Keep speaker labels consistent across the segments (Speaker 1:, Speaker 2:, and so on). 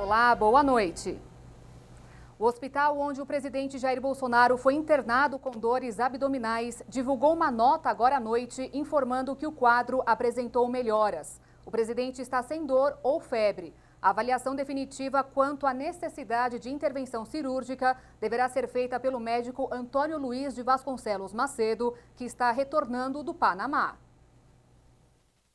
Speaker 1: Olá, boa noite. O hospital onde o presidente Jair Bolsonaro foi internado com dores abdominais divulgou uma nota agora à noite informando que o quadro apresentou melhoras. O presidente está sem dor ou febre. A avaliação definitiva quanto à necessidade de intervenção cirúrgica deverá ser feita pelo médico Antônio Luiz de Vasconcelos Macedo, que está retornando do Panamá.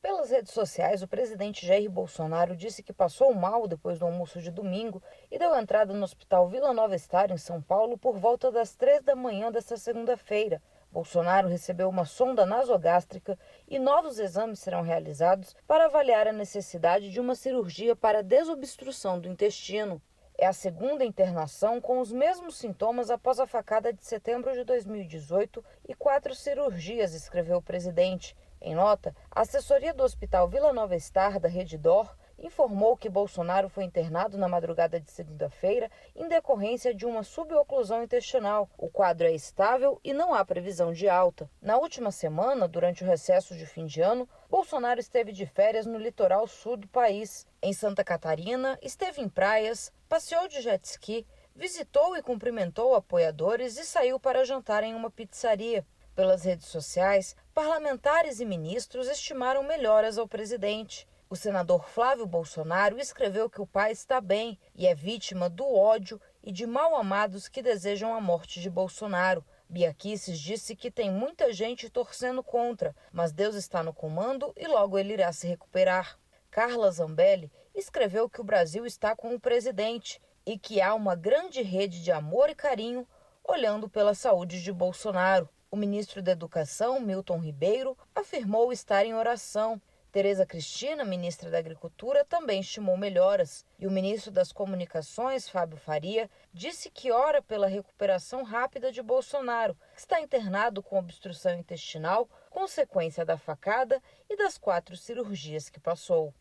Speaker 2: Pelas redes sociais, o presidente Jair Bolsonaro disse que passou mal depois do almoço de domingo e deu entrada no Hospital Vila Nova Star, em São Paulo, por volta das 3 da manhã desta segunda-feira. Bolsonaro recebeu uma sonda nasogástrica e novos exames serão realizados para avaliar a necessidade de uma cirurgia para desobstrução do intestino. É a segunda internação com os mesmos sintomas após a facada de setembro de 2018 e 4 cirurgias, escreveu o presidente. Em nota, a assessoria do Hospital Vila Nova Star, da Rede D'Or, informou que Bolsonaro foi internado na madrugada de segunda-feira em decorrência de uma suboclusão intestinal. O quadro é estável e não há previsão de alta. Na última semana, durante o recesso de fim de ano, Bolsonaro esteve de férias no litoral sul do país. Em Santa Catarina, esteve em praias, passeou de jet ski, visitou e cumprimentou apoiadores e saiu para jantar em uma pizzaria. Pelas redes sociais, parlamentares e ministros estimaram melhoras ao presidente. O senador Flávio Bolsonaro escreveu que o pai está bem e é vítima do ódio e de mal-amados que desejam a morte de Bolsonaro. Bia Kicis disse que tem muita gente torcendo contra, mas Deus está no comando e logo ele irá se recuperar. Carla Zambelli escreveu que o Brasil está com o presidente e que há uma grande rede de amor e carinho olhando pela saúde de Bolsonaro. O ministro da Educação, Milton Ribeiro, afirmou estar em oração. Tereza Cristina, ministra da Agricultura, também estimou melhoras. E o ministro das Comunicações, Fábio Faria, disse que ora pela recuperação rápida de Bolsonaro, que está internado com obstrução intestinal, consequência da facada e das 4 cirurgias que passou.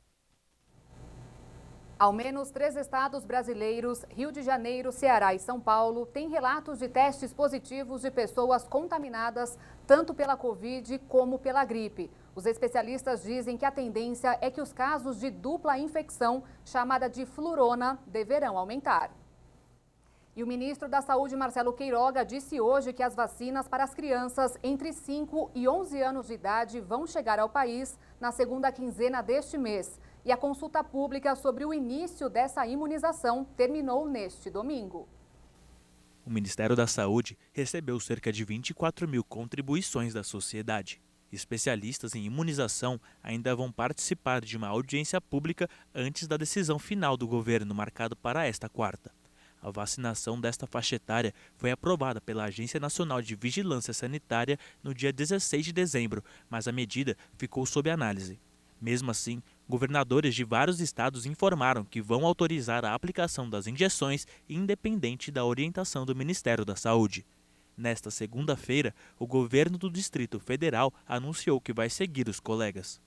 Speaker 1: Ao menos 3 estados brasileiros, Rio de Janeiro, Ceará e São Paulo, têm relatos de testes positivos de pessoas contaminadas tanto pela Covid como pela gripe. Os especialistas dizem que a tendência é que os casos de dupla infecção, chamada de flurona, deverão aumentar. E o ministro da Saúde, Marcelo Queiroga, disse hoje que as vacinas para as crianças entre 5 e 11 anos de idade vão chegar ao país na segunda quinzena deste mês. E a consulta pública sobre o início dessa imunização terminou neste domingo.
Speaker 3: O Ministério da Saúde recebeu cerca de 24 mil contribuições da sociedade. Especialistas em imunização ainda vão participar de uma audiência pública antes da decisão final do governo, marcado para esta quarta. A vacinação desta faixa etária foi aprovada pela Agência Nacional de Vigilância Sanitária no dia 16 de dezembro, mas a medida ficou sob análise. Mesmo assim, governadores de vários estados informaram que vão autorizar a aplicação das injeções independente da orientação do Ministério da Saúde. Nesta segunda-feira, o governo do Distrito Federal anunciou que vai seguir os colegas.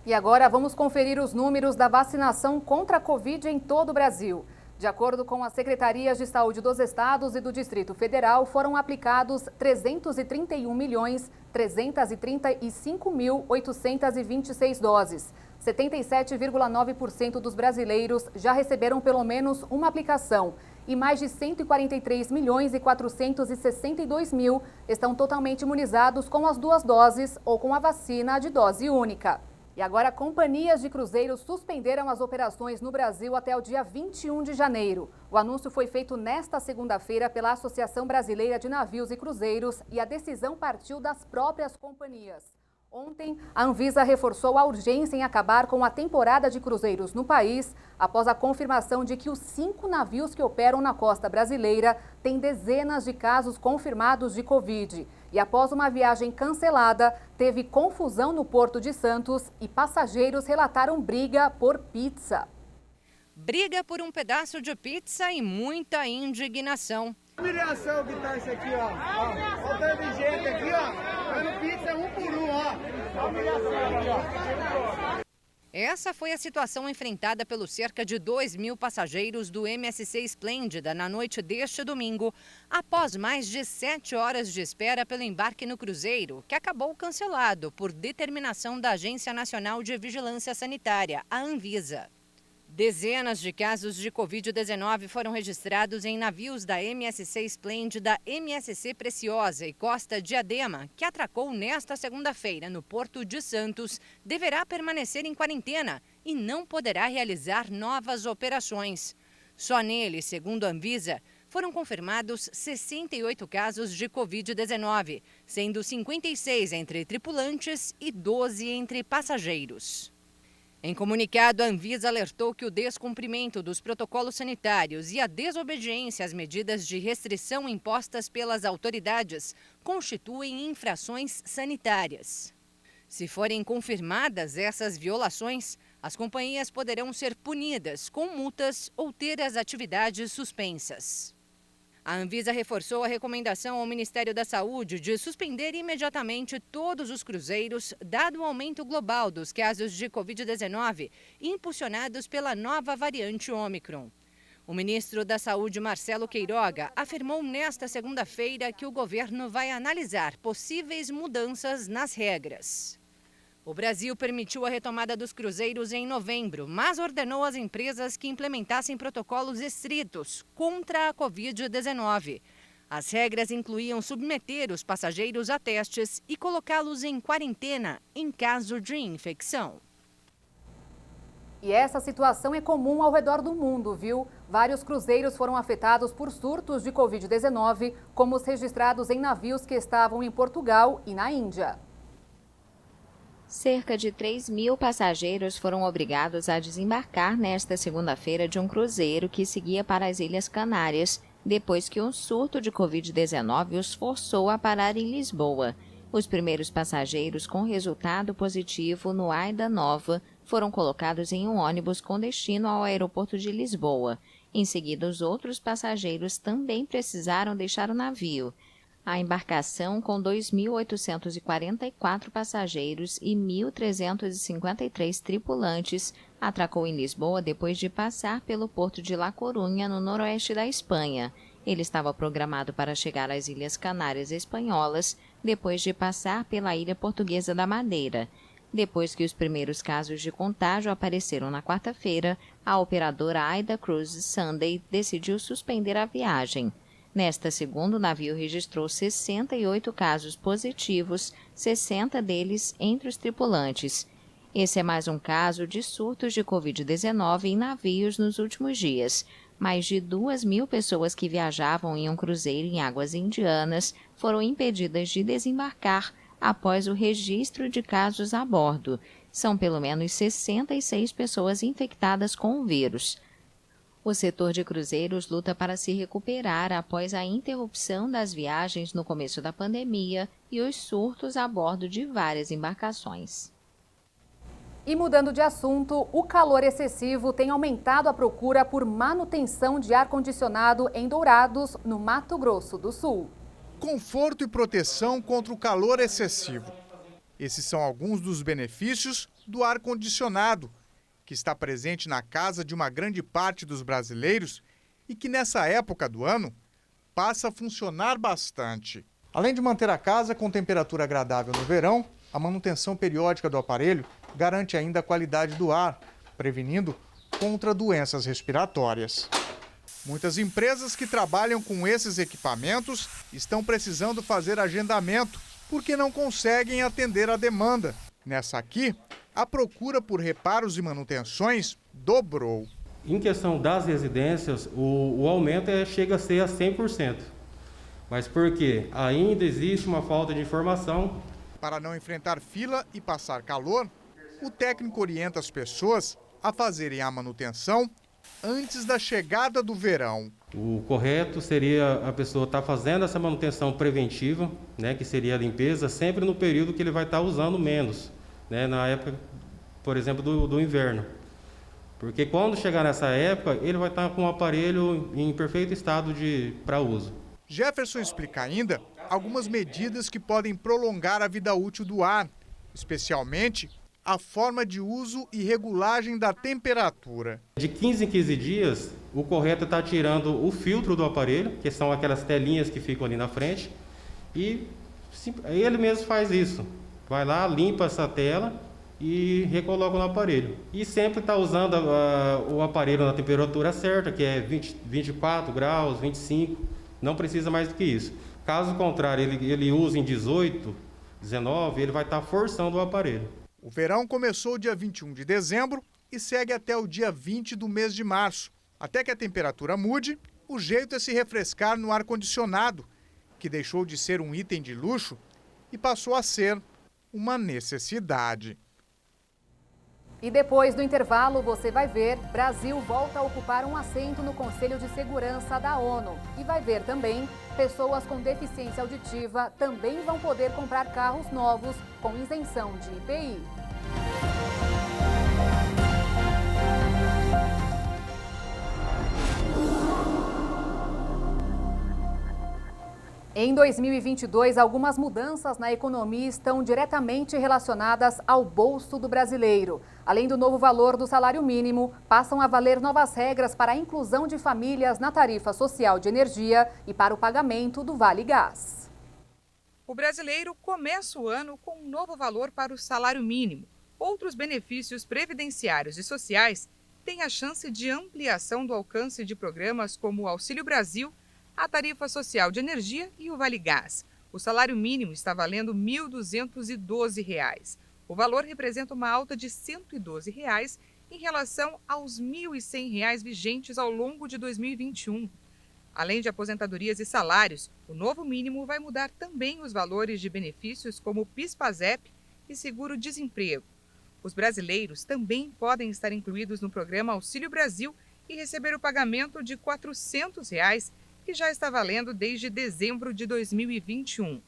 Speaker 1: E agora vamos conferir os números da vacinação contra a Covid em todo o Brasil. De acordo com as secretarias de saúde dos estados e do Distrito Federal, foram aplicados 331.335.826 doses. 77,9% dos brasileiros já receberam pelo menos uma aplicação e mais de 143.462.000 estão totalmente imunizados com as 2 doses ou com a vacina de dose única. E agora, companhias de cruzeiros suspenderam as operações no Brasil até o dia 21 de janeiro. O anúncio foi feito nesta segunda-feira pela Associação Brasileira de Navios e Cruzeiros e a decisão partiu das próprias companhias. Ontem, a Anvisa reforçou a urgência em acabar com a temporada de cruzeiros no país, após a confirmação de que os 5 navios que operam na costa brasileira têm dezenas de casos confirmados de Covid. E após uma viagem cancelada, teve confusão no Porto de Santos e passageiros relataram briga por pizza.
Speaker 4: Briga por um pedaço de pizza e muita indignação.
Speaker 5: Humilhação que tá isso aqui, ó. Ó, tanto de gente aqui, ó. Dando pizza um por um, ó. Humilhação aqui, ó.
Speaker 4: Essa foi a situação enfrentada pelos cerca de 2.000 passageiros do MSC Esplêndida na noite deste domingo, após mais de 7 horas de espera pelo embarque no cruzeiro, que acabou cancelado por determinação da Agência Nacional de Vigilância Sanitária, a Anvisa. Dezenas de casos de Covid-19 foram registrados em navios da MSC Esplêndida, MSC Preciosa e Costa Diadema, que atracou nesta segunda-feira no Porto de Santos, deverá permanecer em quarentena e não poderá realizar novas operações. Só nele, segundo a Anvisa, foram confirmados 68 casos de Covid-19, sendo 56 entre tripulantes e 12 entre passageiros. Em comunicado, a Anvisa alertou que o descumprimento dos protocolos sanitários e a desobediência às medidas de restrição impostas pelas autoridades constituem infrações sanitárias. Se forem confirmadas essas violações, as companhias poderão ser punidas com multas ou ter as atividades suspensas. A Anvisa reforçou a recomendação ao Ministério da Saúde de suspender imediatamente todos os cruzeiros, dado o aumento global dos casos de Covid-19 impulsionados pela nova variante Ômicron. O ministro da Saúde, Marcelo Queiroga, afirmou nesta segunda-feira que o governo vai analisar possíveis mudanças nas regras. O Brasil permitiu a retomada dos cruzeiros em novembro, mas ordenou às empresas que implementassem protocolos estritos contra a Covid-19. As regras incluíam submeter os passageiros a testes e colocá-los em quarentena em caso de infecção.
Speaker 1: E essa situação é comum ao redor do mundo, viu? Vários cruzeiros foram afetados por surtos de Covid-19, como os registrados em navios que estavam em Portugal e na Índia.
Speaker 6: Cerca de 3.000 passageiros foram obrigados a desembarcar nesta segunda-feira de um cruzeiro que seguia para as Ilhas Canárias, depois que um surto de Covid-19 os forçou a parar em Lisboa. Os primeiros passageiros com resultado positivo no Aida Nova foram colocados em um ônibus com destino ao aeroporto de Lisboa. Em seguida, os outros passageiros também precisaram deixar o navio. A embarcação, com 2.844 passageiros e 1.353 tripulantes, atracou em Lisboa depois de passar pelo porto de La Corunha, no noroeste da Espanha. Ele estava programado para chegar às Ilhas Canárias Espanholas, depois de passar pela ilha portuguesa da Madeira. Depois que os primeiros casos de contágio apareceram na quarta-feira, a operadora Aida Cruise Sunday decidiu suspender a viagem. Nesta segunda, o navio registrou 68 casos positivos, 60 deles entre os tripulantes. Esse é mais um caso de surtos de Covid-19 em navios nos últimos dias. Mais de 2.000 pessoas que viajavam em um cruzeiro em águas indianas foram impedidas de desembarcar após o registro de casos a bordo. São pelo menos 66 pessoas infectadas com o vírus. O setor de cruzeiros luta para se recuperar após a interrupção das viagens no começo da pandemia e os surtos a bordo de várias embarcações.
Speaker 1: E mudando de assunto, o calor excessivo tem aumentado a procura por manutenção de ar-condicionado em Dourados, no Mato Grosso do Sul.
Speaker 7: Conforto e proteção contra o calor excessivo. Esses são alguns dos benefícios do ar-condicionado, que está presente na casa de uma grande parte dos brasileiros e que nessa época do ano passa a funcionar bastante. Além de manter a casa com temperatura agradável no verão, a manutenção periódica do aparelho garante ainda a qualidade do ar, prevenindo contra doenças respiratórias. Muitas empresas que trabalham com esses equipamentos estão precisando fazer agendamento porque não conseguem atender a demanda. Nessa aqui, a procura por reparos e manutenções dobrou.
Speaker 8: Em questão das residências, o aumento chega a ser a 100%. Mas por quê? Ainda existe uma falta de informação.
Speaker 7: Para não enfrentar fila e passar calor, o técnico orienta as pessoas a fazerem a manutenção antes da chegada do verão.
Speaker 8: O correto seria a pessoa estar fazendo essa manutenção preventiva, que seria a limpeza, sempre no período que ele vai estar usando menos. Na época, por exemplo, do inverno. Porque quando chegar nessa época, ele vai estar com o aparelho em perfeito estado para uso.
Speaker 7: Jefferson explica ainda algumas medidas que podem prolongar a vida útil do ar, especialmente a forma de uso e regulagem da temperatura.
Speaker 8: De 15 em 15 dias, o correto é estar tirando o filtro do aparelho, que são aquelas telinhas que ficam ali na frente, e ele mesmo faz isso. Vai lá, limpa essa tela e recoloca no aparelho. E sempre está usando o aparelho na temperatura certa, que é 24 graus, 25, não precisa mais do que isso. Caso contrário, ele use em 18, 19, ele vai estar forçando o aparelho.
Speaker 7: O verão começou dia 21 de dezembro e segue até o dia 20 do mês de março. Até que a temperatura mude, o jeito é se refrescar no ar-condicionado, que deixou de ser um item de luxo e passou a ser uma necessidade.
Speaker 1: E depois do intervalo, você vai ver, Brasil volta a ocupar um assento no Conselho de Segurança da ONU. E vai ver também, pessoas com deficiência auditiva também vão poder comprar carros novos com isenção de IPI. Em 2022, algumas mudanças na economia estão diretamente relacionadas ao bolso do brasileiro. Além do novo valor do salário mínimo, passam a valer novas regras para a inclusão de famílias na tarifa social de energia e para o pagamento do Vale Gás.
Speaker 9: O brasileiro começa o ano com um novo valor para o salário mínimo. Outros benefícios previdenciários e sociais têm a chance de ampliação do alcance de programas como o Auxílio Brasil, a tarifa social de energia e o Vale Gás. O salário mínimo está valendo R$ 1.212. O valor representa uma alta de R$ 112 em relação aos R$ 1.100 vigentes ao longo de 2021. Além de aposentadorias e salários, o novo mínimo vai mudar também os valores de benefícios como PIS/PASEP e seguro-desemprego. Os brasileiros também podem estar incluídos no programa Auxílio Brasil e receber o pagamento de R$ 400, que já está valendo desde dezembro de 2021.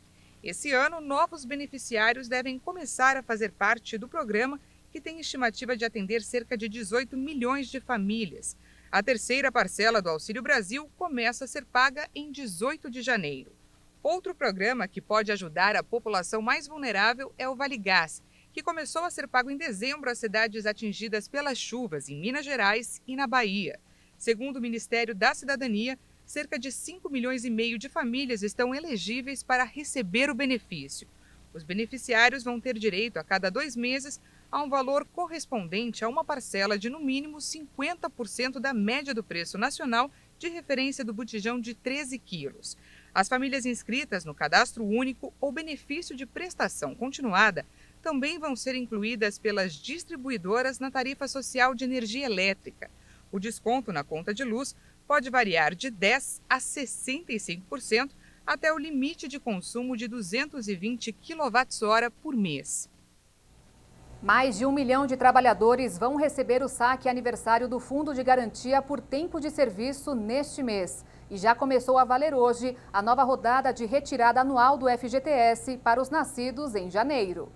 Speaker 9: Esse ano, novos beneficiários devem começar a fazer parte do programa, que tem estimativa de atender cerca de 18 milhões de famílias. A terceira parcela do Auxílio Brasil começa a ser paga em 18 de janeiro. Outro programa que pode ajudar a população mais vulnerável é o Vale Gás, que começou a ser pago em dezembro às cidades atingidas pelas chuvas em Minas Gerais e na Bahia. Segundo o Ministério da Cidadania, cerca de 5 milhões e meio de famílias estão elegíveis para receber o benefício. Os beneficiários vão ter direito a cada 2 meses a um valor correspondente a uma parcela de no mínimo 50% da média do preço nacional de referência do botijão de 13 quilos. As famílias inscritas no Cadastro Único ou benefício de prestação continuada também vão ser incluídas pelas distribuidoras na tarifa social de energia elétrica. O desconto na conta de luz pode variar de 10% a 65% até o limite de consumo de 220 kWh por mês.
Speaker 1: Mais de 1 milhão de trabalhadores vão receber o saque aniversário do Fundo de Garantia por tempo de serviço neste mês. E já começou a valer hoje a nova rodada de retirada anual do FGTS para os nascidos em janeiro.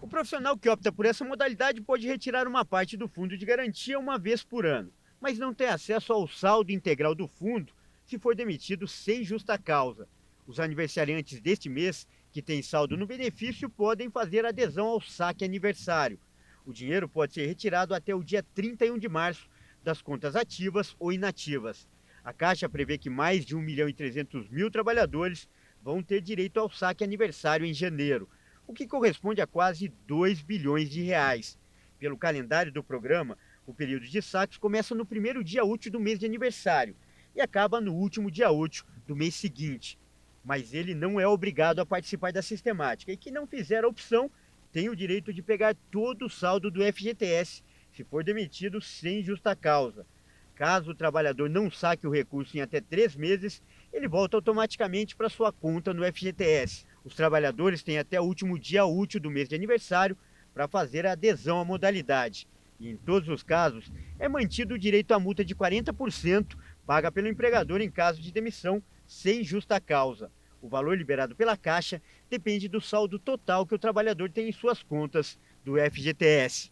Speaker 10: O profissional que opta por essa modalidade pode retirar uma parte do Fundo de Garantia uma vez por ano, mas não tem acesso ao saldo integral do fundo se for demitido sem justa causa. Os aniversariantes deste mês, que têm saldo no benefício, podem fazer adesão ao saque aniversário. O dinheiro pode ser retirado até o dia 31 de março das contas ativas ou inativas. A Caixa prevê que mais de 1.300.000 trabalhadores vão ter direito ao saque aniversário em janeiro, o que corresponde a quase 2 bilhões de reais. Pelo calendário do programa, o período de saques começa no primeiro dia útil do mês de aniversário e acaba no último dia útil do mês seguinte. Mas ele não é obrigado a participar da sistemática e quem não fizer a opção tem o direito de pegar todo o saldo do FGTS se for demitido sem justa causa. Caso o trabalhador não saque o recurso em até 3 meses, ele volta automaticamente para sua conta no FGTS. Os trabalhadores têm até o último dia útil do mês de aniversário para fazer a adesão à modalidade. E em todos os casos, é mantido o direito à multa de 40% paga pelo empregador em caso de demissão sem justa causa. O valor liberado pela Caixa depende do saldo total que o trabalhador tem em suas contas do FGTS.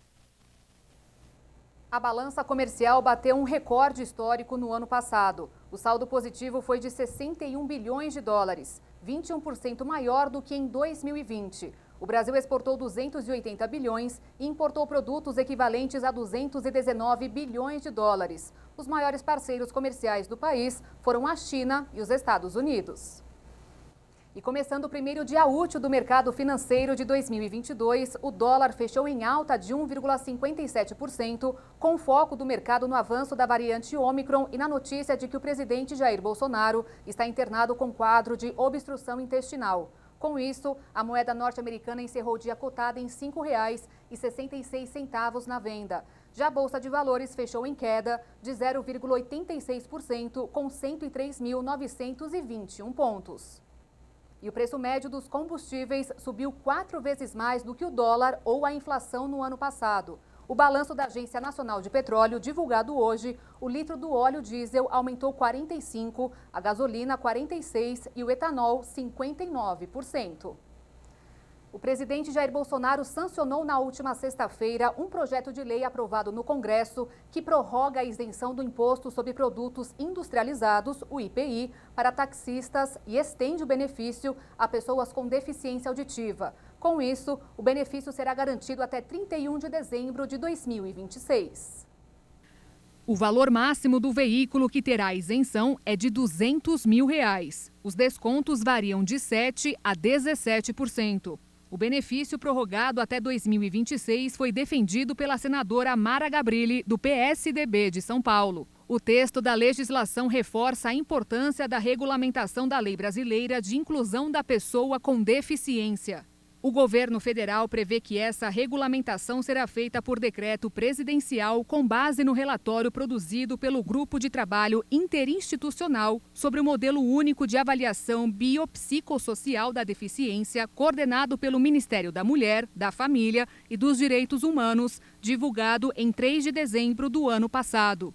Speaker 1: A balança comercial bateu um recorde histórico no ano passado. O saldo positivo foi de 61 bilhões de dólares, 21% maior do que em 2020. O Brasil exportou 280 bilhões e importou produtos equivalentes a 219 bilhões de dólares. Os maiores parceiros comerciais do país foram a China e os Estados Unidos. E começando o primeiro dia útil do mercado financeiro de 2022, o dólar fechou em alta de 1,57%, com foco do mercado no avanço da variante Ômicron e na notícia de que o presidente Jair Bolsonaro está internado com quadro de obstrução intestinal. Com isso, a moeda norte-americana encerrou o dia cotada em R$ 5,66 na venda. Já a Bolsa de Valores fechou em queda de 0,86%, com 103.921 pontos. E o preço médio dos combustíveis subiu 4 vezes mais do que o dólar ou a inflação no ano passado. O balanço da Agência Nacional de Petróleo, divulgado hoje, o litro do óleo diesel aumentou 45%, a gasolina 46% e o etanol 59%. O presidente Jair Bolsonaro sancionou na última sexta-feira um projeto de lei aprovado no Congresso que prorroga a isenção do Imposto sobre Produtos Industrializados, o IPI, para taxistas e estende o benefício a pessoas com deficiência auditiva. Com isso, o benefício será garantido até 31 de dezembro de 2026.
Speaker 11: O valor máximo do veículo que terá isenção é de R$ 200 mil. Os descontos variam de 7% a 17%. O benefício prorrogado até 2026 foi defendido pela senadora Mara Gabrilli, do PSDB de São Paulo. O texto da legislação reforça a importância da regulamentação da lei brasileira de inclusão da pessoa com deficiência. O governo federal prevê que essa regulamentação será feita por decreto presidencial com base no relatório produzido pelo Grupo de Trabalho Interinstitucional sobre o Modelo Único de Avaliação Biopsicossocial da Deficiência, coordenado pelo Ministério da Mulher, da Família e dos Direitos Humanos, divulgado em 3 de dezembro do ano passado.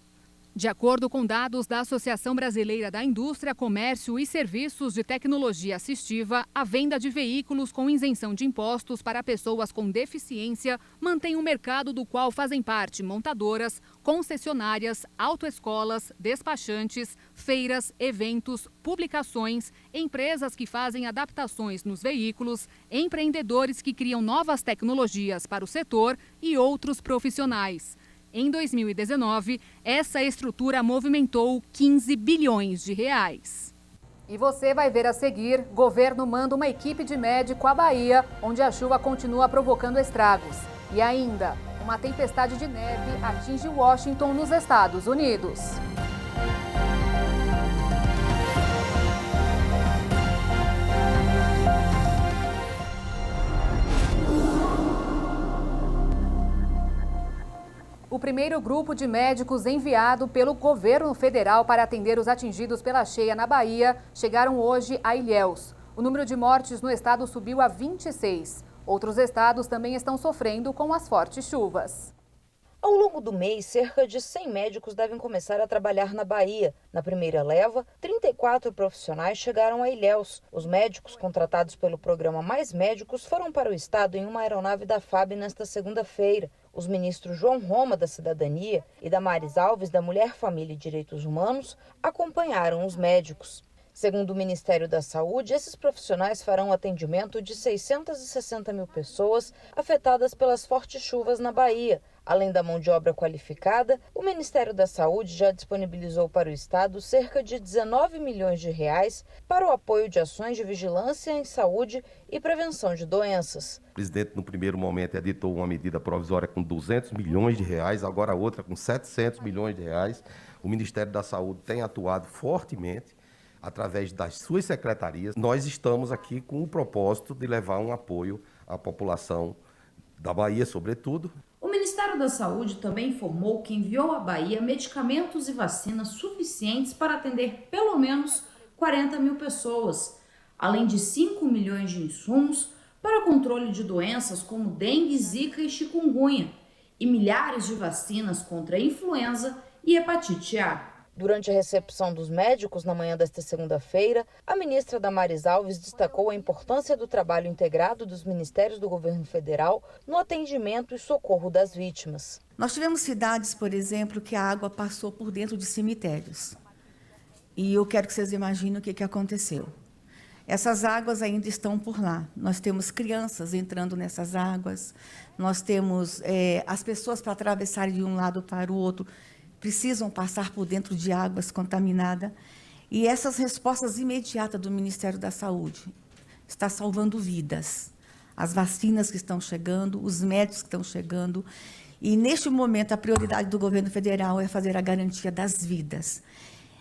Speaker 11: De acordo com dados da Associação Brasileira da Indústria, Comércio e Serviços de Tecnologia Assistiva, a venda de veículos com isenção de impostos para pessoas com deficiência mantém um mercado do qual fazem parte montadoras, concessionárias, autoescolas, despachantes, feiras, eventos, publicações, empresas que fazem adaptações nos veículos, empreendedores que criam novas tecnologias para o setor e outros profissionais. Em 2019, essa estrutura movimentou 15 bilhões de reais.
Speaker 1: E você vai ver a seguir, governo manda uma equipe de médico à Bahia, onde a chuva continua provocando estragos. E ainda, uma tempestade de neve atinge Washington, nos Estados Unidos. O primeiro grupo de médicos enviado pelo governo federal para atender os atingidos pela cheia na Bahia chegaram hoje a Ilhéus. O número de mortes no estado subiu a 26. Outros estados também estão sofrendo com as fortes chuvas.
Speaker 2: Ao longo do mês, cerca de 100 médicos devem começar a trabalhar na Bahia. Na primeira leva, 34 profissionais chegaram a Ilhéus. Os médicos contratados pelo programa Mais Médicos foram para o estado em uma aeronave da FAB nesta segunda-feira. Os ministros João Roma, da Cidadania, e Damares Alves, da Mulher, Família e Direitos Humanos, acompanharam os médicos. Segundo o Ministério da Saúde, esses profissionais farão atendimento de 660 mil pessoas afetadas pelas fortes chuvas na Bahia. Além da mão de obra qualificada, o Ministério da Saúde já disponibilizou para o Estado cerca de 19 milhões de reais para o apoio de ações de vigilância em saúde e prevenção de doenças.
Speaker 12: O presidente, no primeiro momento, editou uma medida provisória com 200 milhões de reais, agora outra com 700 milhões de reais. O Ministério da Saúde tem atuado fortemente através das suas secretarias. Nós estamos aqui com o propósito de levar um apoio à população da Bahia, sobretudo.
Speaker 13: O Ministério da Saúde também informou que enviou à Bahia medicamentos e vacinas suficientes para atender pelo menos 40 mil pessoas, além de 5 milhões de insumos para controle de doenças como dengue, zika e chikungunya, e milhares de vacinas contra a influenza e hepatite A.
Speaker 2: Durante a recepção dos médicos na manhã desta segunda-feira, a ministra Damares Alves destacou a importância do trabalho integrado dos ministérios do governo federal no atendimento e socorro das vítimas.
Speaker 14: Nós tivemos cidades, por exemplo, que a água passou por dentro de cemitérios. E eu quero que vocês imaginem o que aconteceu. Essas águas ainda estão por lá. Nós temos crianças entrando nessas águas, nós temos as pessoas para atravessarem de um lado para o outro, precisam passar por dentro de águas contaminadas. E essas respostas imediatas do Ministério da Saúde, está salvando vidas. As vacinas que estão chegando, os médicos que estão chegando. E, neste momento, a prioridade do governo federal é fazer a garantia das vidas.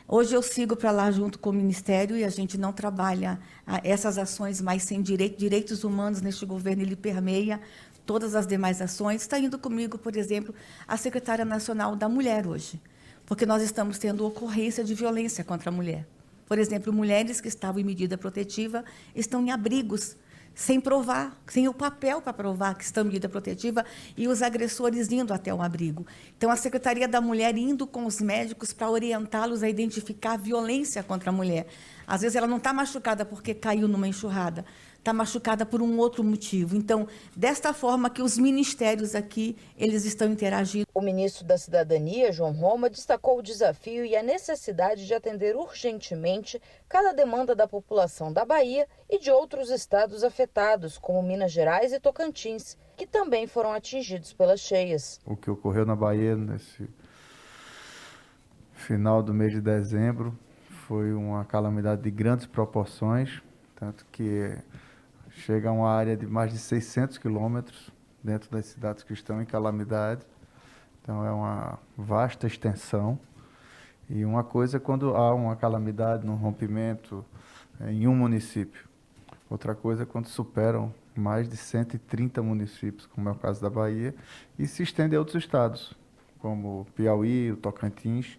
Speaker 14: Hoje eu sigo para lá junto com o Ministério e a gente não trabalha essas ações mais sem direitos humanos neste governo, ele permeia todas as demais ações. Está indo comigo, por exemplo, a secretária nacional da Mulher hoje, porque nós estamos tendo ocorrência de violência contra a mulher. Por exemplo, mulheres que estavam em medida protetiva estão em abrigos, sem provar, sem o papel para provar que estão em medida protetiva e os agressores indo até o abrigo. Então, a Secretaria da Mulher indo com os médicos para orientá-los a identificar a violência contra a mulher. Às vezes, ela não está machucada porque caiu numa enxurrada, está machucada por um outro motivo. Então, desta forma que os ministérios aqui, eles estão interagindo.
Speaker 2: O ministro da Cidadania, João Roma, destacou o desafio e a necessidade de atender urgentemente cada demanda da população da Bahia e de outros estados afetados, como Minas Gerais e Tocantins, que também foram atingidos pelas cheias.
Speaker 15: O que ocorreu na Bahia nesse final do mês de dezembro foi uma calamidade de grandes proporções, tanto que chega a uma área de mais de 600 quilômetros dentro das cidades que estão em calamidade. Então, é uma vasta extensão. E uma coisa é quando há uma calamidade, um rompimento em um município. Outra coisa é quando superam mais de 130 municípios, como é o caso da Bahia, e se estende a outros estados, como Piauí, o Tocantins,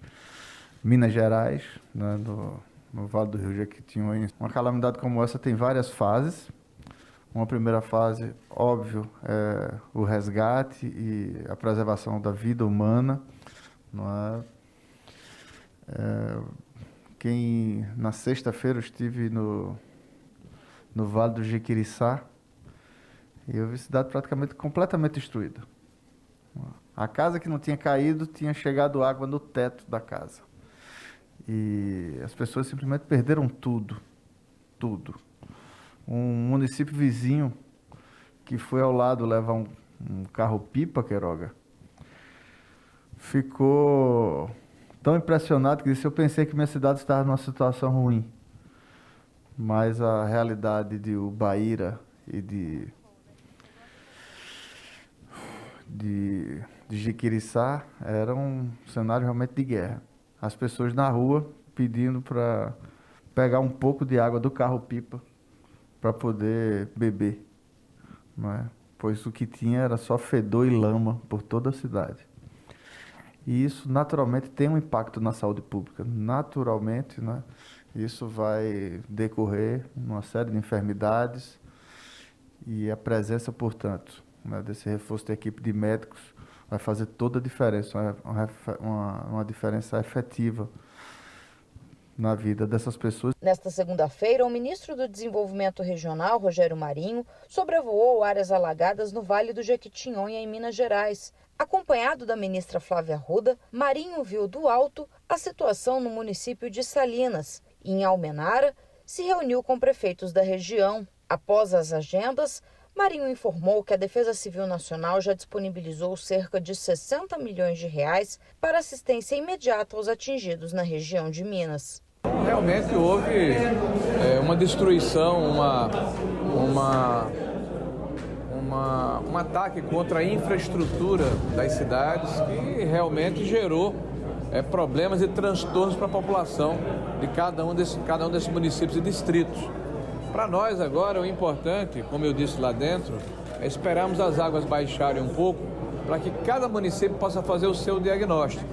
Speaker 15: Minas Gerais, né, no Vale do Rio Jequitinhonha. Uma calamidade como essa tem várias fases. Uma primeira fase, óbvio, é o resgate e a preservação da vida humana. Não é? Na sexta-feira eu estive no Vale do Jequiriçá e eu vi a cidade praticamente completamente destruída. A casa que não tinha caído tinha chegado água no teto da casa. E as pessoas simplesmente perderam tudo. Um município vizinho que foi ao lado levar um carro-pipa, Queiroga, ficou tão impressionado que disse: eu pensei que minha cidade estava numa situação ruim. Mas a realidade de Ubaíra e de Jequiriçá era um cenário realmente de guerra. As pessoas na rua pedindo para pegar um pouco de água do carro-pipa para poder beber, não é? Pois o que tinha era só fedor e lama por toda a cidade. E isso naturalmente tem um impacto na saúde pública. Naturalmente, né? Isso vai decorrer uma série de enfermidades e a presença, portanto, né, desse reforço da equipe de médicos vai fazer toda a diferença, uma diferença efetiva na vida dessas pessoas.
Speaker 2: Nesta segunda-feira, o ministro do Desenvolvimento Regional, Rogério Marinho, sobrevoou áreas alagadas no Vale do Jequitinhonha, em Minas Gerais. Acompanhado da ministra Flávia Arruda, Marinho viu do alto a situação no município de Salinas e, em Almenara, se reuniu com prefeitos da região. Após as agendas, Marinho informou que a Defesa Civil Nacional já disponibilizou cerca de 60 milhões de reais para assistência imediata aos atingidos na região de Minas.
Speaker 16: Realmente houve uma destruição, um ataque contra a infraestrutura das cidades que realmente gerou problemas e transtornos para a população de cada um desses municípios e distritos. Para nós agora o importante, como eu disse lá dentro, é esperarmos as águas baixarem um pouco para que cada município possa fazer o seu diagnóstico.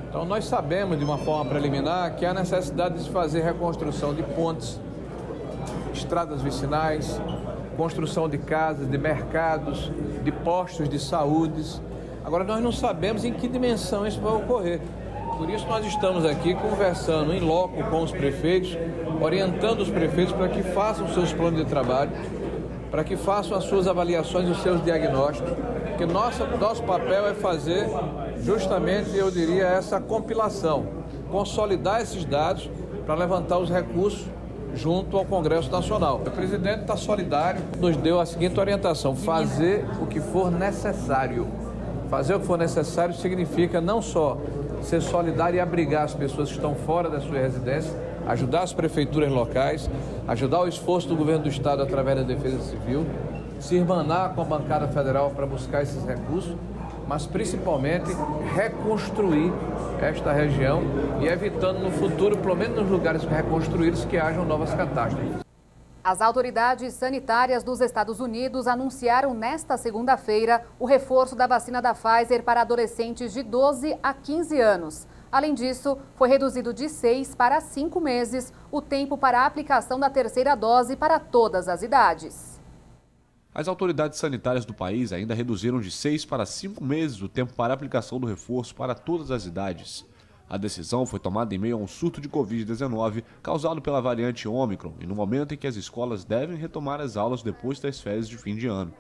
Speaker 16: Então nós sabemos de uma forma preliminar que há necessidade de se fazer reconstrução de pontes, estradas vicinais, construção de casas, de mercados, de postos de saúde. Agora nós não sabemos em que dimensão isso vai ocorrer. Por isso nós estamos aqui conversando em loco com os prefeitos, orientando os prefeitos para que façam os seus planos de trabalho, para que façam as suas avaliações, os seus diagnósticos, porque nosso papel é fazer justamente, eu diria, essa compilação, consolidar esses dados para levantar os recursos junto ao Congresso Nacional. O presidente está solidário, nos deu a seguinte orientação: fazer o que for necessário. Fazer o que for necessário significa não só ser solidário e abrigar as pessoas que estão fora da sua residência, ajudar as prefeituras locais, ajudar o esforço do governo do estado através da Defesa Civil, se irmanar com a bancada federal para buscar esses recursos, mas principalmente reconstruir esta região e evitando no futuro, pelo menos nos lugares reconstruídos, que hajam novas catástrofes.
Speaker 1: As autoridades sanitárias dos Estados Unidos anunciaram nesta segunda-feira o reforço da vacina da Pfizer para adolescentes de 12 a 15 anos. Além disso, foi reduzido de 6 para 5 meses o tempo para a aplicação da terceira dose para todas as idades.
Speaker 17: As autoridades sanitárias do país ainda reduziram de 6 para 5 meses o tempo para a aplicação do reforço para todas as idades. A decisão foi tomada em meio a um surto de Covid-19 causado pela variante Ômicron e no momento em que as escolas devem retomar as aulas depois das férias de fim de ano.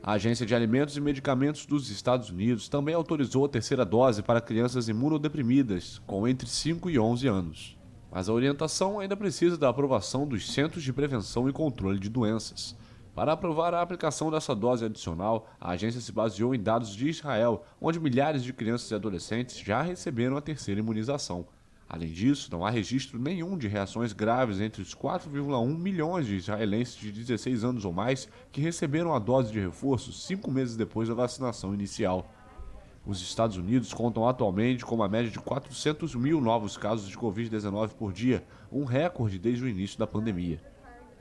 Speaker 17: A Agência de Alimentos e Medicamentos dos Estados Unidos também autorizou a terceira dose para crianças imunodeprimidas com entre 5 e 11 anos. Mas a orientação ainda precisa da aprovação dos Centros de Prevenção e Controle de Doenças. Para aprovar a aplicação dessa dose adicional, a agência se baseou em dados de Israel, onde milhares de crianças e adolescentes já receberam a terceira imunização. Além disso, não há registro nenhum de reações graves entre os 4,1 milhões de israelenses de 16 anos ou mais que receberam a dose de reforço 5 meses depois da vacinação inicial. Os Estados Unidos contam atualmente com uma média de 400 mil novos casos de Covid-19 por dia, um recorde desde o início da pandemia.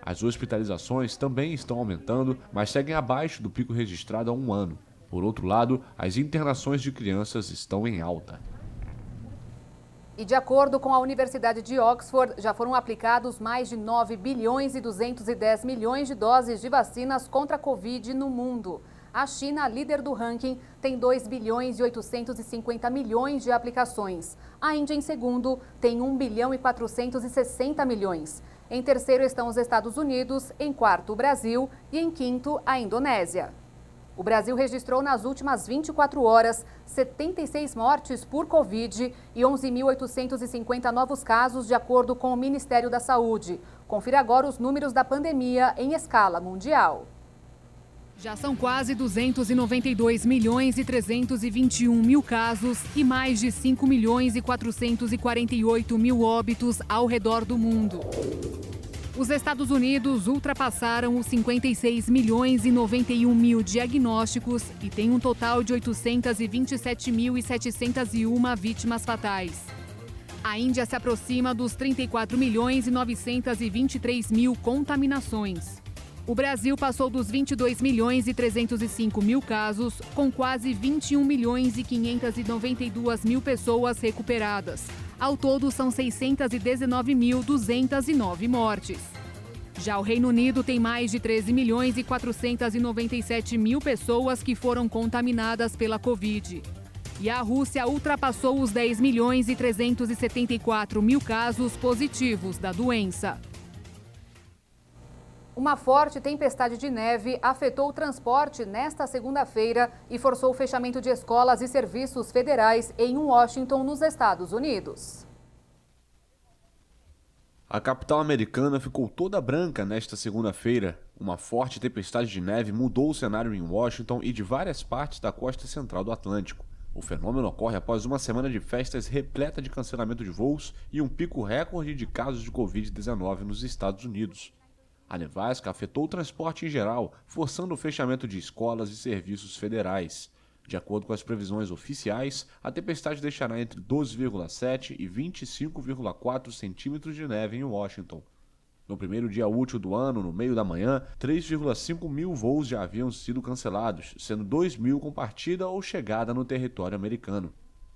Speaker 17: As hospitalizações também estão aumentando, mas seguem abaixo do pico registrado há um ano. Por outro lado, as internações de crianças estão em alta.
Speaker 1: E de acordo com a Universidade de Oxford, já foram aplicados mais de 9 bilhões e 210 milhões de doses de vacinas contra a Covid no mundo. A China, líder do ranking, tem 2 bilhões e 850 milhões de aplicações. A Índia, em segundo, tem 1 bilhão e 460 milhões. Em terceiro estão os Estados Unidos, em quarto o Brasil e em quinto a Indonésia. O Brasil registrou nas últimas 24 horas 76 mortes por Covid e 11.850 novos casos, de acordo com o Ministério da Saúde. Confira agora os números da pandemia em escala mundial.
Speaker 11: Já são quase 292 milhões e 321 mil casos e mais de 5 milhões e 448 mil óbitos ao redor do mundo. Os Estados Unidos ultrapassaram os 56 milhões e 91 mil diagnósticos e tem um total de 827.701 vítimas fatais. A Índia se aproxima dos 34 milhões e 923 mil contaminações. O Brasil passou dos 22 milhões e 305 mil casos, com quase 21 milhões e 592 mil pessoas recuperadas. Ao todo, são 619.209 mortes. Já o Reino Unido tem mais de 13 milhões e 497 mil pessoas que foram contaminadas pela Covid. E a Rússia ultrapassou os 10 milhões e 374 mil casos positivos da doença. Uma forte tempestade de neve afetou o transporte nesta segunda-feira e forçou o fechamento de escolas e serviços federais em Washington, nos Estados Unidos.
Speaker 17: A capital americana ficou toda branca nesta segunda-feira. Uma forte tempestade de neve mudou o cenário em Washington e de várias partes da costa central do Atlântico. O fenômeno ocorre após uma semana de festas repleta de cancelamento de voos e um pico recorde de casos de Covid-19 nos Estados Unidos. A nevasca afetou o transporte em geral, forçando o fechamento de escolas e serviços federais. De acordo com as previsões oficiais, a tempestade deixará entre 12,7 e 25,4 centímetros de neve em Washington. No primeiro dia útil do ano, no meio da manhã, 3,5 mil voos já haviam sido cancelados, sendo 2 mil com partida ou chegada no território americano.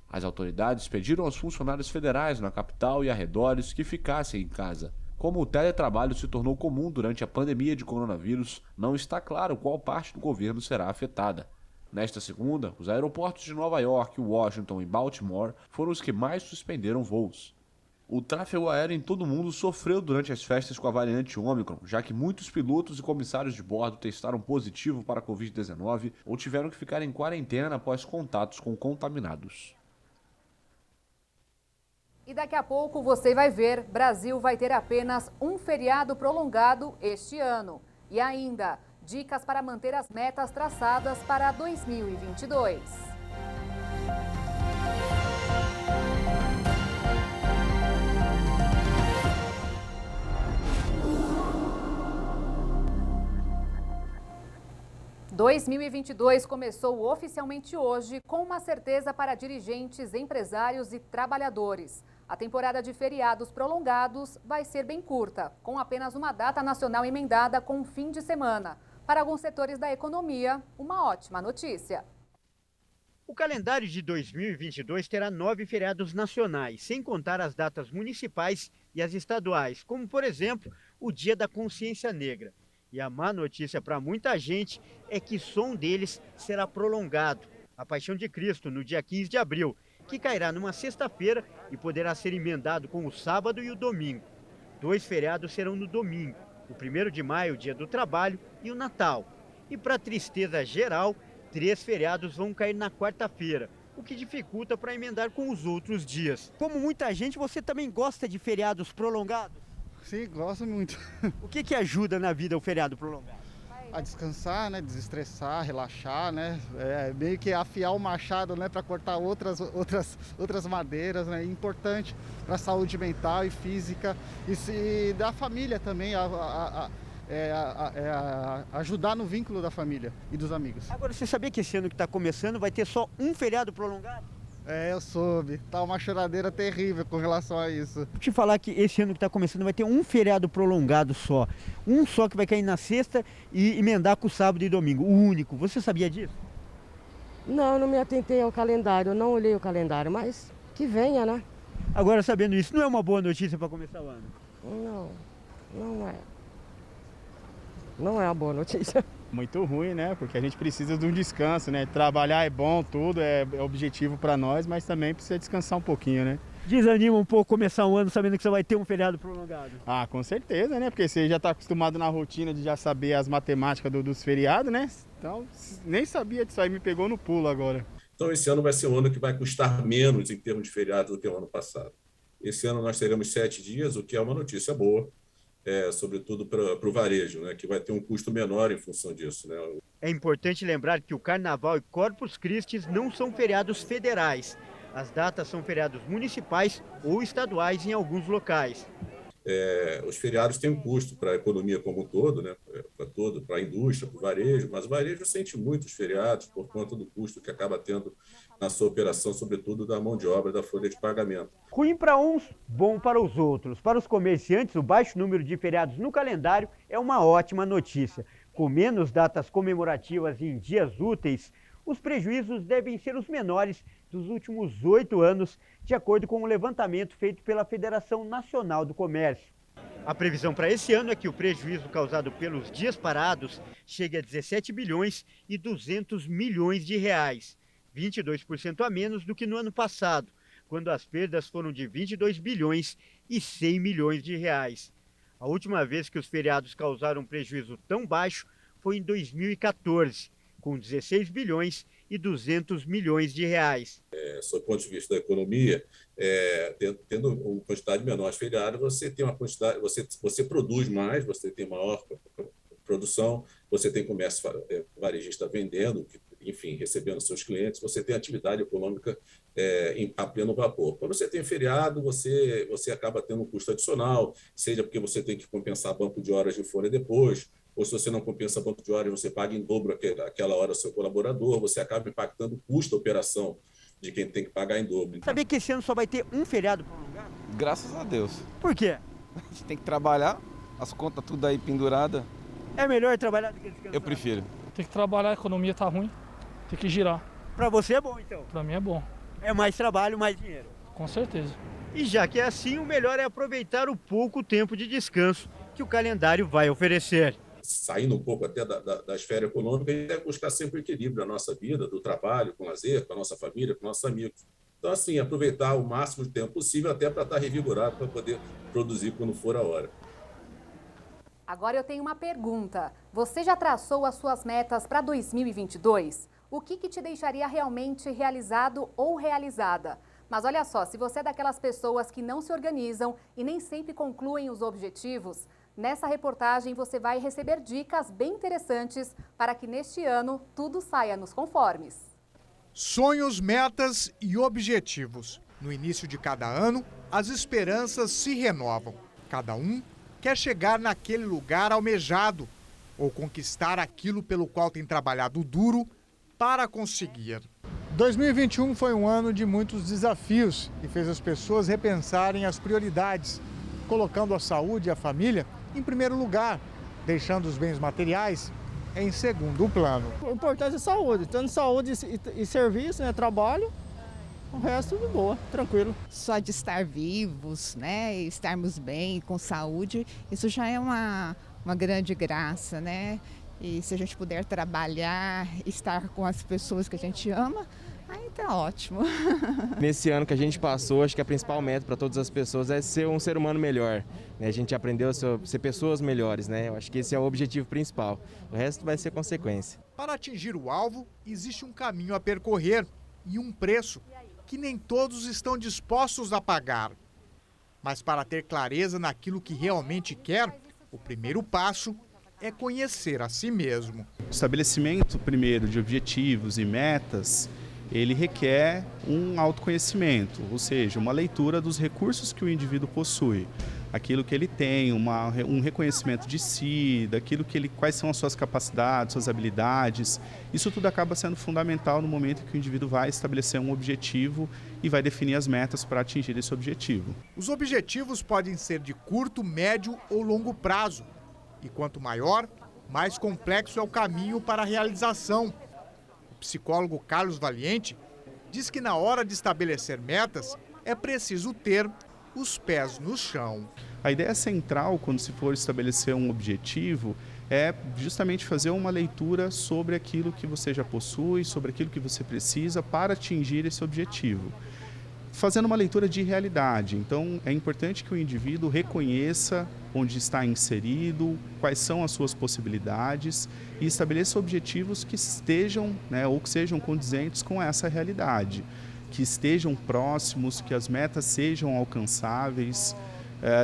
Speaker 17: As autoridades pediram aos funcionários federais na capital e arredores que ficassem em casa. Como o teletrabalho se tornou comum durante a pandemia de coronavírus, não está claro qual parte do governo será afetada. Nesta segunda, os aeroportos de Nova York, Washington e Baltimore foram os que mais suspenderam voos. O tráfego aéreo em todo o mundo sofreu durante as festas com a variante Ômicron, já que muitos pilotos e comissários de bordo testaram positivo para a Covid-19 ou tiveram que ficar em quarentena após contatos com contaminados.
Speaker 1: E daqui a pouco você vai ver, Brasil vai ter apenas um feriado prolongado este ano. E ainda, dicas para manter as metas traçadas para 2022. 2022 começou oficialmente hoje com uma certeza para dirigentes, empresários e trabalhadores. A temporada de feriados prolongados vai ser bem curta, com apenas uma data nacional emendada com um fim de semana. Para alguns setores da economia, uma ótima notícia.
Speaker 10: O calendário de 2022 terá 9 feriados nacionais, sem contar as datas municipais e as estaduais, como, por exemplo, o Dia da Consciência Negra. E a má notícia para muita gente é que só um deles será prolongado, a Paixão de Cristo, no dia 15 de abril, que cairá numa sexta-feira e poderá ser emendado com o sábado e o domingo. 2 feriados serão no domingo, o 1º de maio, Dia do Trabalho, e o Natal. E para tristeza geral, 3 feriados vão cair na quarta-feira, o que dificulta para emendar com os outros dias. Como muita gente, você também gosta de feriados prolongados?
Speaker 18: Sim, gosto muito.
Speaker 10: O que ajuda na vida o feriado prolongado?
Speaker 18: A descansar, né? Desestressar, relaxar, né? Meio que afiar o machado, né? Para cortar outras madeiras, né? Importante para a saúde mental e física e da família também, ajudar no vínculo da família e dos amigos.
Speaker 10: Agora, você sabia que esse ano que está começando vai ter só um feriado prolongado?
Speaker 18: Eu soube. Tá uma choradeira terrível com relação a isso.
Speaker 10: Vou te falar que esse ano que está começando vai ter um feriado prolongado só. Um só que vai cair na sexta e emendar com o sábado e domingo. O único. Você sabia disso?
Speaker 19: Não, não me atentei ao calendário. Não olhei o calendário, mas que venha, né?
Speaker 10: Agora, sabendo isso, não é uma boa notícia para começar o ano?
Speaker 19: Não é. Não é uma boa notícia.
Speaker 20: Muito ruim, né? Porque a gente precisa de um descanso, né? Trabalhar é bom, tudo é objetivo para nós, mas também precisa descansar um pouquinho, né?
Speaker 10: Desanima um pouco começar um ano sabendo que você vai ter um feriado prolongado?
Speaker 20: Ah, com certeza, né? Porque você já está acostumado na rotina de já saber as matemáticas dos feriados, né? Então, nem sabia disso aí, me pegou no pulo agora.
Speaker 21: Então, esse ano vai ser um ano que vai custar menos em termos de feriado do que o ano passado. Esse ano nós teremos 7 dias, o que é uma notícia boa. Sobretudo para o varejo, né, que vai ter um custo menor em função disso. Né?
Speaker 10: É importante lembrar que o Carnaval e Corpus Christi não são feriados federais. As datas são feriados municipais ou estaduais em alguns locais.
Speaker 21: Os feriados têm um custo para a economia como um todo, né, para a indústria, para o varejo, mas o varejo sente muito os feriados por conta do custo que acaba tendo na sua operação, sobretudo da mão de obra, da folha de pagamento.
Speaker 10: Ruim para uns, bom para os outros. Para os comerciantes, o baixo número de feriados no calendário é uma ótima notícia. Com menos datas comemorativas em dias úteis, os prejuízos devem ser os menores dos últimos 8 anos, de acordo com um levantamento feito pela Federação Nacional do Comércio. A previsão para esse ano é que o prejuízo causado pelos dias parados chegue a 17 bilhões e 200 milhões de reais, 22% a menos do que no ano passado, quando as perdas foram de 22 bilhões e 100 milhões de reais. A última vez que os feriados causaram um prejuízo tão baixo foi em 2014, com 16 bilhões e 200 milhões de reais.
Speaker 21: Sob o ponto de vista da economia, tendo uma quantidade menor de feriados, você tem uma quantidade, você produz mais, você tem maior produção, você tem comércio varejista vendendo, enfim, recebendo seus clientes, você tem atividade econômica a pleno vapor. Quando você tem feriado, você acaba tendo um custo adicional, seja porque você tem que compensar banco de horas de folha depois, ou se você não compensa banco de horas, você paga em dobro aquela hora ao seu colaborador, você acaba impactando o custo da operação de quem tem que pagar em dobro.
Speaker 10: Sabia que esse ano só vai ter um feriado prolongado?
Speaker 22: Graças a Deus.
Speaker 10: Por quê?
Speaker 22: A gente tem que trabalhar, as contas tudo aí pendurada.
Speaker 10: É melhor trabalhar do que descansar?
Speaker 22: Eu prefiro.
Speaker 23: Tem que trabalhar, a economia tá ruim, tem que girar.
Speaker 10: Para você é bom, então?
Speaker 23: Para mim é bom.
Speaker 10: É mais trabalho, mais dinheiro?
Speaker 23: Com certeza.
Speaker 10: E já que é assim, o melhor é aproveitar o pouco tempo de descanso que o calendário vai oferecer.
Speaker 21: Saindo um pouco até da esfera econômica, a gente deve buscar sempre o equilíbrio da nossa vida, do trabalho, com lazer, com a nossa família, com nossos amigos. Então, assim, aproveitar o máximo de tempo possível até para estar revigorado, para poder produzir quando for a hora.
Speaker 1: Agora eu tenho uma pergunta. Você já traçou as suas metas para 2022? O que te deixaria realmente realizado ou realizada? Mas olha só, se você é daquelas pessoas que não se organizam e nem sempre concluem os objetivos, nessa reportagem você vai receber dicas bem interessantes para que neste ano tudo saia nos conformes.
Speaker 7: Sonhos, metas e objetivos. No início de cada ano, as esperanças se renovam. Cada um quer chegar naquele lugar almejado. ou conquistar aquilo pelo qual tem trabalhado duro para conseguir.
Speaker 3: 2021 foi um ano de muitos desafios e fez as pessoas repensarem as prioridades, colocando a saúde e a família em primeiro lugar, deixando os bens materiais em segundo plano.
Speaker 23: O importante é saúde, tendo saúde e serviço, né, trabalho, o resto de boa, tranquilo.
Speaker 4: Só de estar vivos, né, e estarmos bem, com saúde, isso já é uma grande graça, né? E se a gente puder trabalhar, estar com as pessoas que a gente ama, aí tá ótimo.
Speaker 5: Nesse ano que a gente passou, acho que a principal meta para todas as pessoas é ser um ser humano melhor. A gente aprendeu a ser pessoas melhores, né? Eu acho que esse é o objetivo principal. O resto vai ser consequência.
Speaker 7: Para atingir o alvo, existe um caminho a percorrer e um preço que nem todos estão dispostos a pagar. Mas para ter clareza naquilo que realmente quer, o primeiro passo é conhecer a si mesmo.
Speaker 24: O estabelecimento, primeiro, de objetivos e metas, ele requer um autoconhecimento, ou seja, uma leitura dos recursos que o indivíduo possui, aquilo que ele tem, um reconhecimento de si, daquilo que quais são as suas capacidades, suas habilidades. Isso tudo acaba sendo fundamental no momento em que o indivíduo vai estabelecer um objetivo e vai definir as metas para atingir esse objetivo.
Speaker 7: Os objetivos podem ser de curto, médio ou longo prazo. E quanto maior, mais complexo é o caminho para a realização. O psicólogo Carlos Valiente diz que na hora de estabelecer metas, é preciso ter os pés no chão.
Speaker 24: A ideia central, quando se for estabelecer um objetivo, é justamente fazer uma leitura sobre aquilo que você já possui, sobre aquilo que você precisa para atingir esse objetivo. Fazendo uma leitura de realidade. Então, é importante que o indivíduo reconheça onde está inserido, quais são as suas possibilidades e estabeleça objetivos que estejam, ou que sejam condizentes com essa realidade, que estejam próximos, que as metas sejam alcançáveis.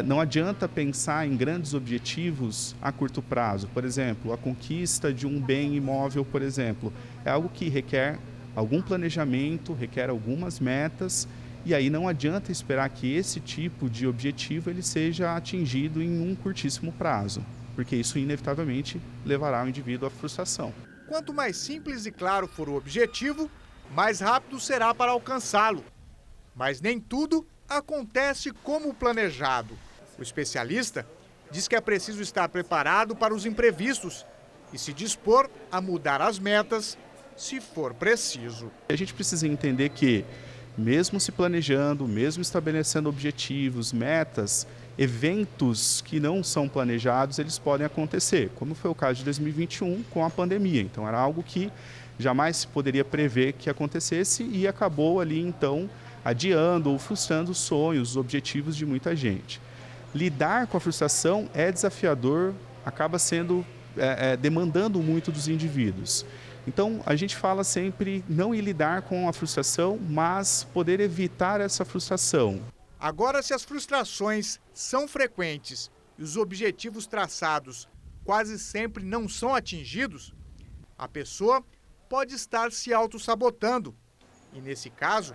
Speaker 24: Não adianta pensar em grandes objetivos a curto prazo. Por exemplo, a conquista de um bem imóvel, por exemplo, é algo que requer algum planejamento, requer algumas metas. E aí não adianta esperar que esse tipo de objetivo ele seja atingido em um curtíssimo prazo, porque isso inevitavelmente levará o indivíduo à frustração.
Speaker 7: Quanto mais simples e claro for o objetivo, mais rápido será para alcançá-lo. Mas nem tudo acontece como planejado. O especialista diz que é preciso estar preparado para os imprevistos e se dispor a mudar as metas se for preciso.
Speaker 24: A gente precisa entender que mesmo se planejando, mesmo estabelecendo objetivos, metas, eventos que não são planejados, eles podem acontecer, como foi o caso de 2021 com a pandemia. Então, era algo que jamais se poderia prever que acontecesse e acabou ali, então, adiando ou frustrando os sonhos, os objetivos de muita gente. Lidar com a frustração é desafiador, acaba sendo demandando muito dos indivíduos. Então, a gente fala sempre não ir lidar com a frustração, mas poder evitar essa frustração.
Speaker 7: Agora, se as frustrações são frequentes e os objetivos traçados quase sempre não são atingidos, a pessoa pode estar se auto-sabotando. E, nesse caso,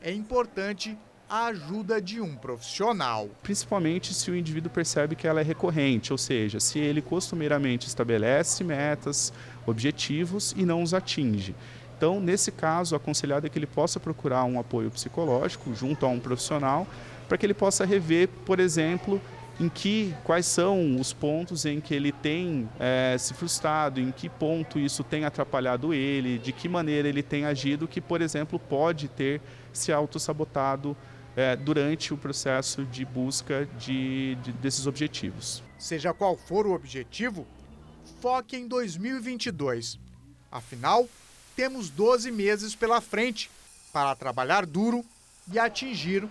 Speaker 7: é importante a ajuda de um profissional.
Speaker 24: Principalmente se o indivíduo percebe que ela é recorrente, ou seja, se ele costumeiramente estabelece metas, objetivos e não os atinge. Então, nesse caso, o aconselhado é que ele possa procurar um apoio psicológico junto a um profissional para que ele possa rever, por exemplo, quais são os pontos em que ele tem se frustrado, em que ponto isso tem atrapalhado ele, de que maneira ele tem agido que, por exemplo, pode ter se autossabotado durante o processo de busca desses objetivos.
Speaker 7: Seja qual for o objetivo, foque em 2022. Afinal, temos 12 meses pela frente para trabalhar duro e atingir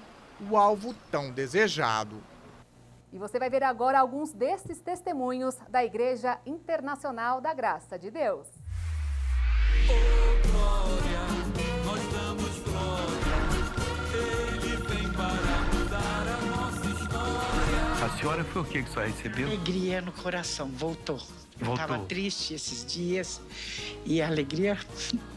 Speaker 7: o alvo tão desejado.
Speaker 1: E você vai ver agora alguns desses testemunhos da Igreja Internacional da Graça de Deus.
Speaker 25: Oh, glória, nós damos glória, Ele vem para mudar a nossa história.
Speaker 26: A senhora foi o que a senhora recebeu?
Speaker 27: Alegria no coração, voltou. Eu estava triste esses dias e a alegria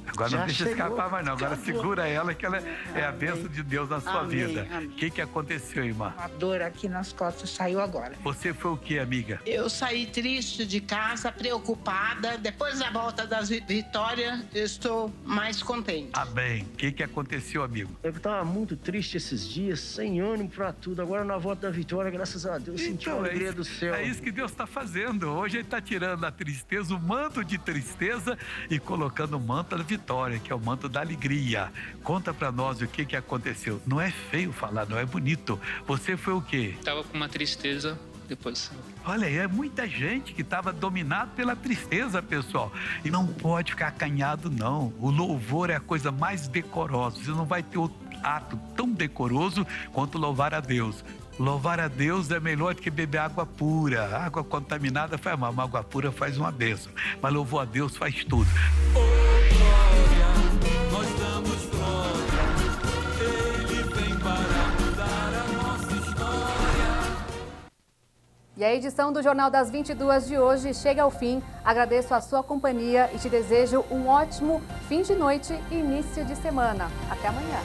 Speaker 6: Agora não deixa escapar mais não, agora segura ela que ela é a bênção de Deus na sua vida. O que aconteceu, irmã?
Speaker 8: A dor aqui nas costas saiu agora.
Speaker 6: Você foi o que, amiga?
Speaker 8: Eu saí triste de casa, preocupada. Depois da volta das vitórias, eu estou mais contente.
Speaker 6: Amém. O que aconteceu, amigo?
Speaker 9: Eu estava muito triste esses dias, sem ânimo para tudo. Agora na volta da vitória, graças a Deus, senti a alegria do céu.
Speaker 6: É isso que Deus está fazendo. Hoje Ele está tirando a tristeza, o manto de tristeza e colocando o manto da vitória, que é o manto da alegria. Conta para nós o que aconteceu. Não é feio falar, não é bonito. Você foi o quê?
Speaker 12: Tava com uma tristeza depois.
Speaker 6: Olha, é muita gente que estava dominado pela tristeza, pessoal. E não pode ficar acanhado, não. O louvor é a coisa mais decorosa. Você não vai ter outro ato tão decoroso quanto louvar a Deus. Louvar a Deus é melhor do que beber água pura. Água contaminada faz mal, água pura faz uma bênção. Mas louvor a Deus faz tudo.
Speaker 25: Nós damos glória, Ele vem para mudar a nossa história.
Speaker 1: E a edição do Jornal das 22 de hoje chega ao fim. Agradeço a sua companhia e te desejo um ótimo fim de noite e início de semana. Até amanhã.